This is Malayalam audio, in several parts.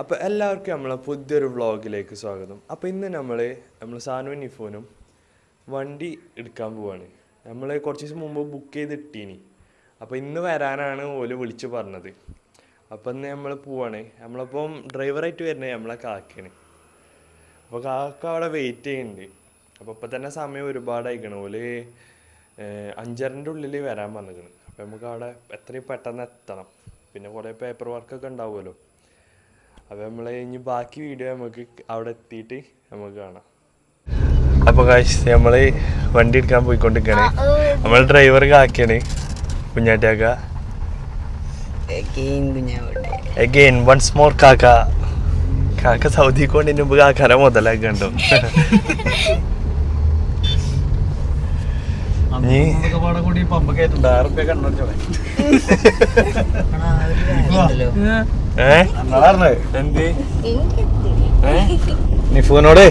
അപ്പോൾ എല്ലാവർക്കും നമ്മളെ പുതിയൊരു വ്ളോഗിലേക്ക് സ്വാഗതം. അപ്പോൾ ഇന്ന് നമ്മൾ സാനുവും നിഫോനും വണ്ടി എടുക്കാൻ പോവാണ്. നമ്മൾ കുറച്ച് ദിവസം മുമ്പ് ബുക്ക് ചെയ്തിട്ടീനി. അപ്പോൾ ഇന്ന് വരാനാണ് ഓല് വിളിച്ച് പറഞ്ഞത്. അപ്പോൾ ഇന്ന് നമ്മൾ പോവാണ്. നമ്മളിപ്പം ഡ്രൈവറായിട്ട് വരുന്നത് നമ്മളെ കാക്കയാണ്. അപ്പോൾ കാക്ക അവിടെ വെയിറ്റ് ചെയ്യുന്നുണ്ട്. അപ്പോൾ ഇപ്പം തന്നെ സമയം ഒരുപാടായിക്കണം. ഓല് 5:30 ഉള്ളിൽ വരാൻ പറഞ്ഞിരിക്കണം. അപ്പോൾ നമുക്ക് അവിടെ എത്രയും പെട്ടെന്ന് എത്തണം. പിന്നെ കുറേ പേപ്പർ വർക്കൊക്കെ ഉണ്ടാവുമല്ലോ. അപ്പോൾ നമ്മൾ ഇനി ബാക്കി വീഡിയോ നമുക്ക് അവിടെ എത്തിയിട്ട് നമുക്ക് കാണാം. അപ്പോൾ കാശ് നമ്മൾ വണ്ടി എടുക്കാൻ പോയിക്കൊണ്ടിരിക്കുകയാണ്. നമ്മൾ ഡ്രൈവർ കാക്കയാണ്, കുഞ്ഞാറ്റാക്ക. അഗെയിൻ വൺസ് മോർ കാക്ക. കാക്ക സൗദിക്ക് കൊണ്ടിന് മുമ്പ് കാക്കാരെ മുതലാക്കണ്ടോ? നിഫുവിനോടെ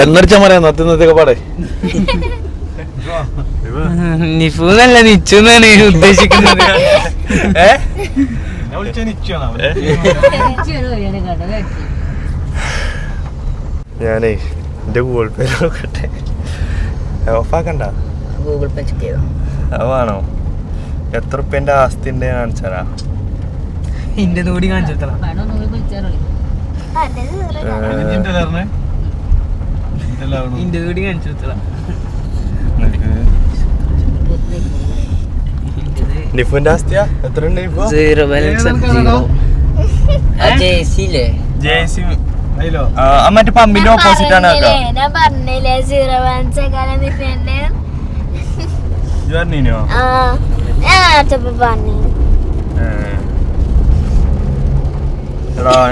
എന്നടിച്ചാ പറയാ നത്തിനൊക്കെ പാടെ. നിഫുന്നല്ല നിച്ചുന്നാണ് ഉദ്ദേശിക്കുന്നത്. ഞാനേ എന്റെ ഗൂഗിൾ പേ നോക്കട്ടെ. ഓഫാക്കണ്ട, ഗൂഗിൾ പേ ചെക്ക് ചെയ്തോ? അതാണോ? എത്ര റുപ്യന്റെ ആസ്തി ഉണ്ട് കാണിച്ചാരാ? ഇന്റെ കൂടി കാണിച്ചു. ഇന്റെ കൂടി കാണിച്ചു. നിഫുന്റെ ആസ്തിയാ എത്ര ഉണ്ട്? Zero balance. മറ്റേ പമ്പിന്റെ ഓപ്പോസിറ്റ് ആണ്.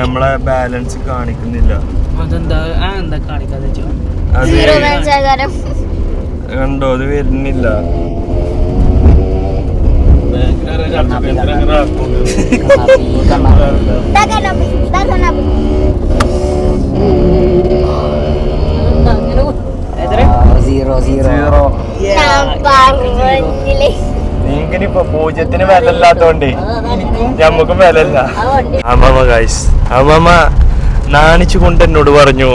നമ്മളെ ബാലൻസ് കാണിക്കുന്നില്ല. കണ്ടോ, അത് വരുന്നില്ല. നിങ്ങനിപ്പോ 0 വിലല്ലാത്തോണ്ടേ ഞമ്മക്കും വിലല്ല. അമ്മമ്മ ഗൈസ്, അമ്മമ്മ നാണിച്ചു കൊണ്ട് എന്നോട് പറഞ്ഞു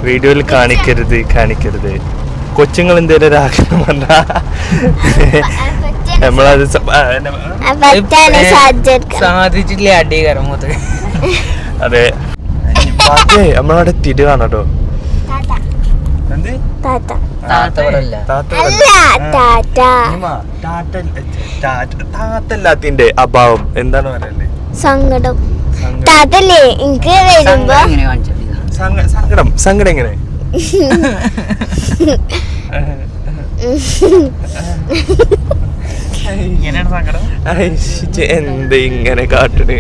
വീഡിയോയിൽ കാണിക്കരുത്. കൊച്ചുങ്ങൾ എന്തേലും ഒരു ആഗ്രഹം പറഞ്ഞാ നമ്മളത് സാധിച്ചിട്ടില്ലേ അടികാരം മൊത്തം. അതെ, നമ്മളവിടെ എത്തിയിട്ട് കാണാട്ടോ. താത്തല്ലാത്തിന്റെ അഭാവം എന്താണ് പറയല്ലേ? സങ്കടം. താത്തല്ലേ എനിക്ക് വരുമ്പോ സങ്കടം എങ്ങനെ? എന്ത് ഇങ്ങനെ കാട്ടണേ?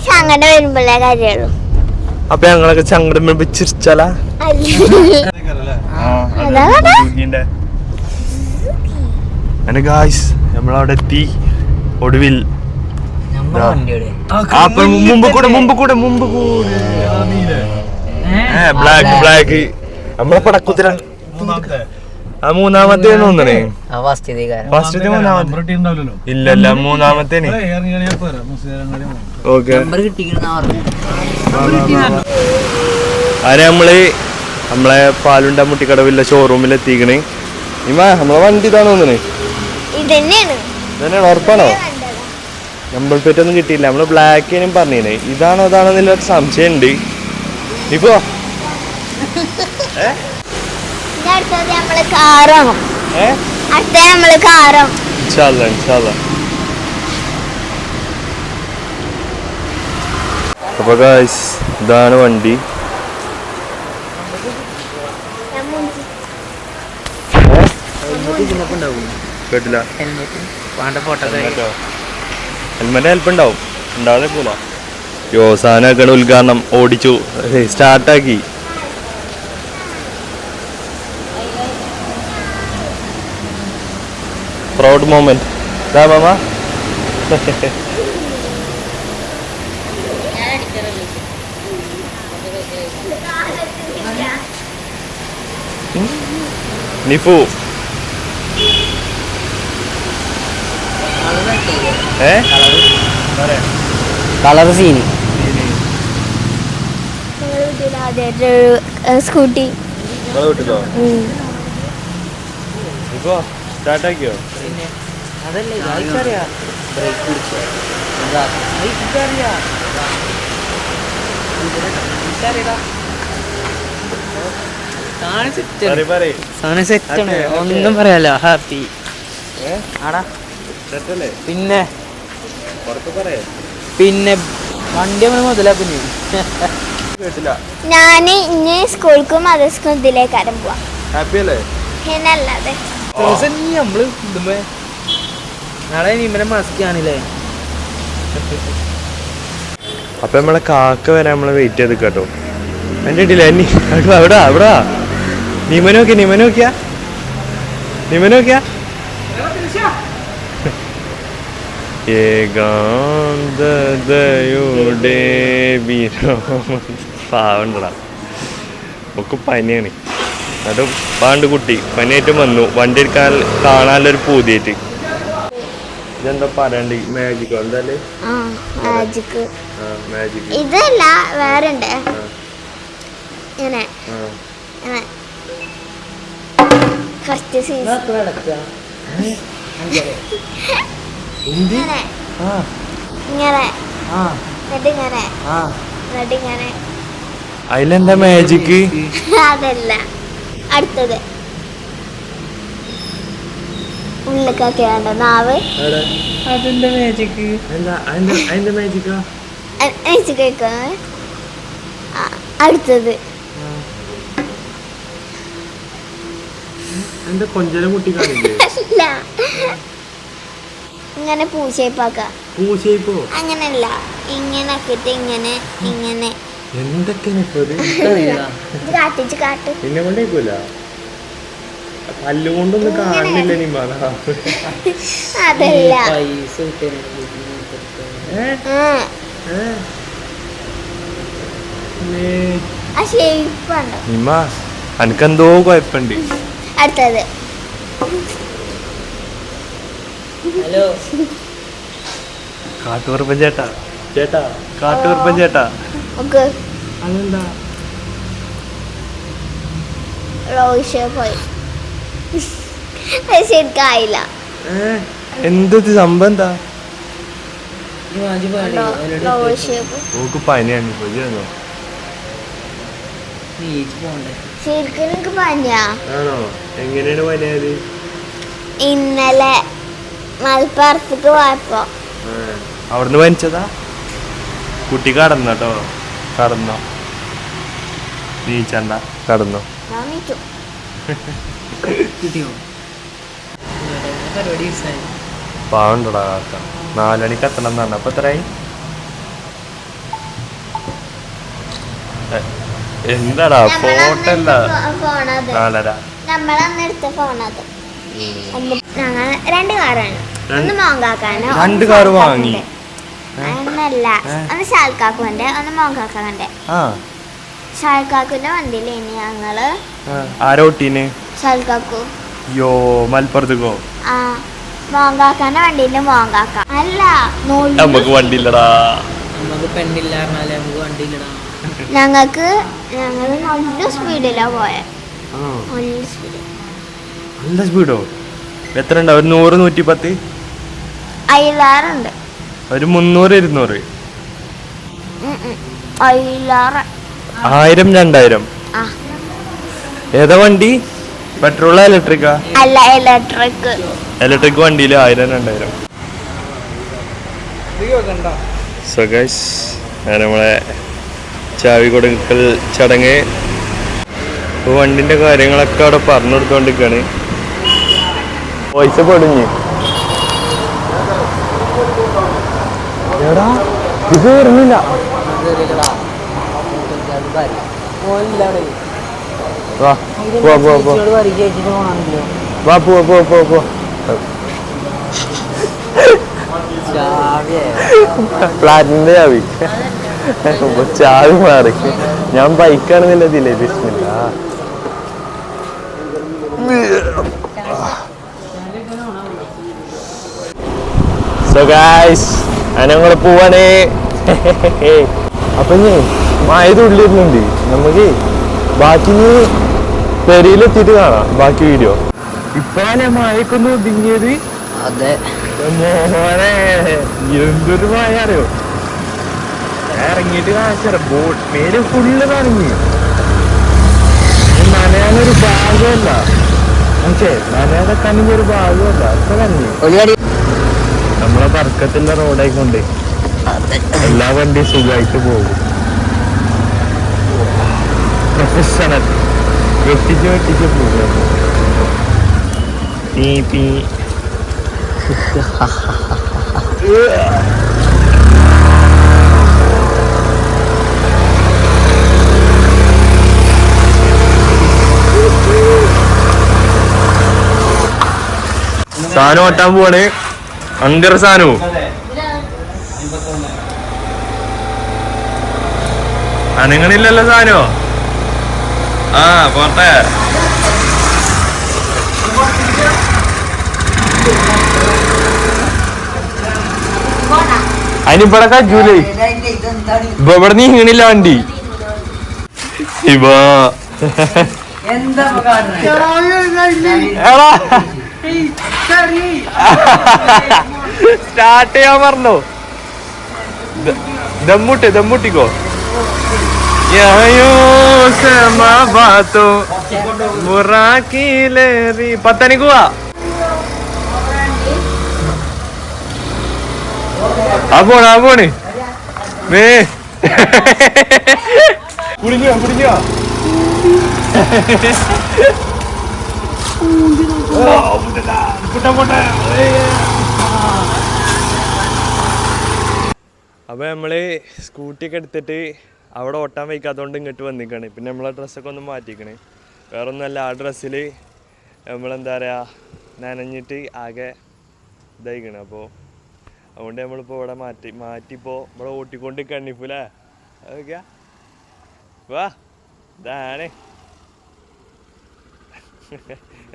സങ്കടം വരുമ്പോഴേ കാര്യമുള്ളൂ. അപ്പൊ ഞങ്ങളൊക്കെ സങ്കടം വരുമ്പോ ചിരിച്ചാലാ? ഗായ്സ് നമ്മളവിടെ എത്തി ഒടുവിൽ. മുമ്പ് കൂടെ ബ്ലാക്ക് നമ്മളെ പടക്കുത്തില മൂന്നാമത്തെ തോന്നണേ. ഇല്ലല്ല മൂന്നാമത്തെ. ഓക്കെ, നമ്മളെ പാലുണ്ട മുട്ടിക്കടവില്ല ഷോറൂമിൽ എത്തിക്കണേ. നമ്മളെ വണ്ടി ഇതാണ് തോന്നണേ. ഇതന്നെയാണ് ഉറപ്പാണോ? നമ്പർ പ്ലേറ്റ് ഒന്നും കിട്ടിയില്ല. നമ്മള് ബ്ലാക്കിനും പറഞ്ഞേ. ഇതാണോ അതാണെന്നുള്ള ഒരു സംശയം ഉണ്ട്. ഇപ്പോ അപ്പൊ ഗായ്സ് ഇതാണ് വണ്ടി. കേട്ടില്ല. ഹെൽമെറ്റ് ഹെൽപ്പ് ഉണ്ടാവും, ഉണ്ടാവാതെ പോല. യോസാനൊക്കെ ഉദ്ഘാടനം ഓടിച്ചു, സ്റ്റാർട്ടാക്കി. Proud moment. മാമ നിഫു കളർ സീനി സ്കൂട്ടി ഇപ്പോ സ്റ്റാർട്ടാക്കിയോ? അതല്ലേ ഒന്നും പറയാലോ. ഹാപ്പി ആടാ. പിന്നെ പിന്നെ വണ്ടി മുതലാ. പിന്നെ ഞാന് ഇനി സ്കൂൾക്കും മദ്രസക്കും ഇതിലേക്കാരും പോവാ. ഹാപ്പി അല്ലേ? എന്നല്ലാതെ നമ്മള് ഇടുമ്പോ നാളെ നിമ്മനെ മസ്കാണില്ലേ. അപ്പൊ നമ്മളെ കാക്ക വരെ നമ്മളെ വെയിറ്റ് ചെയ്ത് കേട്ടോ. എൻ്റെ ഇട്ടില്ല അവിടെ അവിടെ നിമനോക്കിയാ ഏകാന്തതയുടെ പാവണ്ടടാ. ഒക്കെ പനിയാണ്. അത് പാണ്ട് കുട്ടി പനിയായിട്ടും വന്നു. വണ്ടി എടുക്കാൻ കാണാനുള്ളൊരു പൂതിയായിട്ട്. ഇതെന്താ പറയണ്ട്? മാജിക്കോ എന്തായാലും മാജിക് മാജിക് ഇതല്ല വേറെ ഉണ്ട്. ഇങ്ങനെ ഫസ്റ്റ് സീസൺ ഇങ്ങനെ ഇങ്ങനെ അതിലെന്താ മാജിക്ക്? അതല്ല അടുത്തത് ഉള്ളിലൊക്കെ വേണ്ട നാവ്. അതെന്താ മാജിക്ക്? അതിന്റെ മാജിക്കാ അടുത്തത് എന്താ കൊഞ്ചല കുട്ടി കാണില്ലേ? അല്ല ഇങ്ങനെ പൂശേപ്പാക്ക. പൂശേപ്പോ? അങ്ങനല്ല, ഇങ്ങനെ ആക്കിട്ട് ഇങ്ങനെ ഇങ്ങനെ എന്തൊക്കെയാണ് കാട്ടിച്ച് കാട്ട്. പിന്നെ കൊണ്ടേക്കൂല കല്ലുകൊണ്ടൊന്നും കാണുന്നില്ല നിമ്മ. അതല്ല ആ ഷേപ്പ് ഉണ്ടോ നിമ്മ? അനക്കെന്തോ കുഴപ്പമുണ്ട്. അടുത്തത് ഹലോ കാട്ടുകുറുപ്പൻ ചേട്ടാ കാട്ടുകുറുപ്പൻ ചേട്ടാ. അതെന്താ? പോയി ശരിക്കായില്ല. എന്ത് സംഭവം? എന്താ ഓക്ക് പനിയാണ് ഇപ്പൊ. ശരിക്കും എനിക്ക് പനിയാ. ആണോ? എങ്ങനെയാണ് പനിയായത്? ഇന്നലെ മലപ്പുറത്തേക്ക് പോയപ്പോ അവിടുന്ന് പനിച്ചതാ? കുട്ടി കടന്നോ? കടന്നോ? നീച്ചണ്ട, കടന്നോ? പാവണ്ടടാ കാക്ക. 4 മണിക്ക് എത്തണം എന്നാണ്. അപ്പൊ എത്രയായി? എന്താടാ ഫോട്ടല്ല 4:30. നമ്മളന്നെടുത്ത ഫോണത്. ഞങ്ങൾ 2 കാറാണ്. ഒന്ന് മോങ്കാക്കാന്, 2 കാറ് വാങ്ങി. എന്നല്ല, ഒന്ന് ഷാൽക്കാക്കുന്റെ, ഒന്ന് മോങ്കാക്കാന്റെ. ഷാൽക്കാക്കുന്റെ വണ്ടിയില് ഇനി ഞങ്ങള് ആരോട്ടീന് ഷാൽക്കാക്കു യോ മലപ്പുറത്തേക്കോ? ആ മോങ്കാക്കാന്റെ വണ്ടിയില് മോങ്കാക്ക. അല്ല നമുക്ക് വണ്ടിയില്ലടാ. നമുക്ക് പെണ്ണില്ലാർന്നാലേ നമുക്ക് വണ്ടിയില്ലടാ. ഞങ്ങള് നല്ല സ്പീഡിലാ പോയെ. നല്ല സ്പീഡോ? എത്ര ഉണ്ടാവും? 100, 110? അയിലാറുണ്ട്. ഒരു 300, 200? അയിലാറ്. 1000, 2000? ഏതാ വണ്ടി? പെട്രോളാ ഇലക്ട്രിക്കാ? അല്ല, ഇലക്ട്രിക്. ഇലക്ട്രിക് വണ്ടിയിൽ 1000, 2000. സോ ഗൈസ്, നമ്മളെ ചാവി കൊടുക്കൽ ചടങ്ങ് വണ്ടിന്റെ കാര്യങ്ങളൊക്കെ അവിടെ പറഞ്ഞു കൊടുത്തോണ്ടിരിക്കാണ്. പൈസ പൊടിഞ്ഞ് എടാ ഇത് വരുന്നില്ല. ഫ്ലാറ്റിന്റെ ചാവി ചാവി മാറി. ഞാൻ ബൈക്കാണെന്നില്ല ഇതില്ലേ. ബിസ്മില്ല. സോ ഗായ്സ് ഞങ്ങൾ പോവാണേ. അപ്പൊ ഇനി മഴ തുള്ളിരുന്നുണ്ട്, നമുക്ക് ബാക്കി പെരിയിലെത്തിയിട്ട് കാണാം ബാക്കി വീഡിയോ. ഇപ്പഴാണ് മഴക്കൊന്ന് ഒതുങ്ങിയത്. അതെ, മോനെ എന്തൊരു മഴ അറിയോ. ഇറങ്ങിയിട്ട് കാണിച്ചാ ബോട്ട് മേല് ഫുള്ള് നനഞ്ഞു. നനയാനൊരു ഭാഗമല്ല, മനസ്സിലെ നനയാതെക്കാണെങ്കിൽ ഒരു ഭാഗമല്ല, ഒക്കെ നനഞ്ഞു. നമ്മളെ പറക്കത്തുള്ള റോഡായിക്കൊണ്ട് എല്ലാ വണ്ടിയും സുഖമായിട്ട് പോകും. പ്രൊഫഷണൽ വെട്ടിച്ച് പോകും. പീ പീ സാധനം ഓട്ടാൻ പോവാണ്. അങ്കർ സാനു അനങ്ങളില്ലല്ലോ സാനോ. ആ പോട്ടെ. അതിനിവിടെ കജൂലേ, ഇവിടെ നീങ്ങണില്ല വണ്ടി. ഇവാ സ്റ്റാർട്ട് ചെയ്യാൻ പറഞ്ഞോ. ദമ്മൂട്ടിക്കോ. പത്തനിക്ക് പോവാ. ആ പോണ് മേ കുടിഞ്ഞോ. അപ്പൊ നമ്മള് സ്കൂട്ടിയൊക്കെ എടുത്തിട്ട് അവിടെ ഓട്ടാൻ വയ്ക്കാത്തതുകൊണ്ട് ഇങ്ങോട്ട് വന്നിക്കാണ്. പിന്നെ നമ്മളെ ഡ്രസ്സൊക്കെ ഒന്ന് മാറ്റിക്കണേ. വേറൊന്നുമല്ല, ആ ഡ്രസ്സിൽ നമ്മളെന്താ പറയുക നനഞ്ഞിട്ട് ആകെ ഇതായിക്കണേ. അപ്പോൾ അതുകൊണ്ട് നമ്മളിപ്പോൾ ഇവിടെ മാറ്റിപ്പോൾ ഇവിടെ ഓട്ടിക്കൊണ്ട് കണ്ണിപ്പൂലേ. അതൊക്കെയാ വാ ഇതാണ്.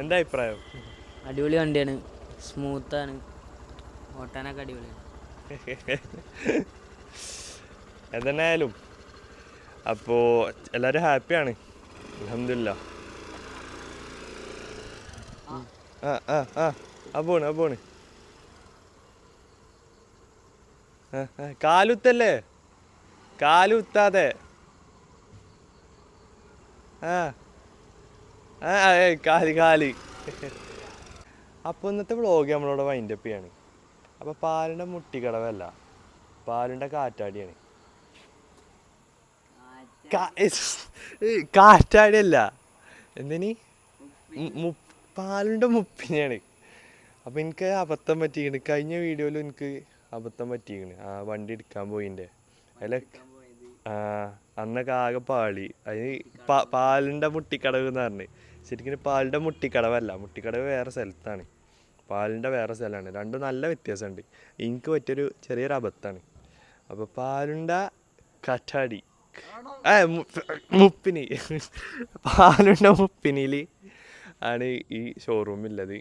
എന്താ അഭിപ്രായം? അടിപൊളി വണ്ടിയാണ്, സ്മൂത്താണ്, ഓട്ടാനൊക്കെ അടിപൊളിയാണ്. എന്തെന്നായാലും അപ്പോൾ എല്ലാവരും ഹാപ്പിയാണ്, അൽഹംദുലില്ലാ. പോണ് കാലുത്തല്ലേ, കാലുത്താതെ. കാല്. അപ്പോൾ ഇന്നത്തെ വ്ളോഗ് നമ്മളോട് വൈൻഡപ്പ് ചെയ്യാണ്. അപ്പോൾ പാലിൻ്റെ മുട്ടിക്കടവല്ല, പാലിൻ്റെ കാറ്റാടിയാണ്. കാറ്റാടിയല്ല, എന്തിനി പാലിൻ്റെ മുപ്പിനെയാണ്. അപ്പോൾ എനിക്ക് അബദ്ധം പറ്റിക്കണ്. കഴിഞ്ഞ വീഡിയോയിൽ എനിക്ക് അബദ്ധം പറ്റിക്കണ്. ആ വണ്ടി എടുക്കാൻ പോയിൻ്റെ അതിൽ അന്നൊക്കെ ആകെ പാളി. അതിന് പാലിൻ്റെ മുട്ടിക്കടവ് എന്ന് പറഞ്ഞ്, ശരിക്കും പാലിൻ്റെ മുട്ടിക്കടവല്ല, മുട്ടിക്കടവ് വേറെ സ്ഥലത്താണ്, പാലിൻ്റെ വേറെ സ്ഥലമാണ്. രണ്ടും നല്ല വ്യത്യാസമുണ്ട്. എനിക്ക് പറ്റിയൊരു ചെറിയൊരു അബദ്ധമാണ്. അപ്പോൾ പാലിൻ്റെ കാറ്റാടി മുപ്പിനി, പാലിൻ്റെ മുപ്പിനിൽ ആണ് ഈ ഷോറൂമുള്ളത്.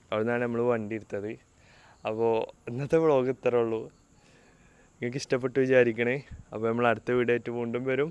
അവിടെ നിന്നാണ് നമ്മൾ വണ്ടി എടുത്തത്. അപ്പോൾ ഇന്നത്തെ വ്ളോഗ് ഇത്രേ ഉള്ളൂ. നിങ്ങൾക്ക് ഇഷ്ടപ്പെട്ടു വിചാരിക്കണേ. അപ്പോൾ നമ്മൾ അടുത്ത വീഡിയോ ആയിട്ട് വീണ്ടും വരും.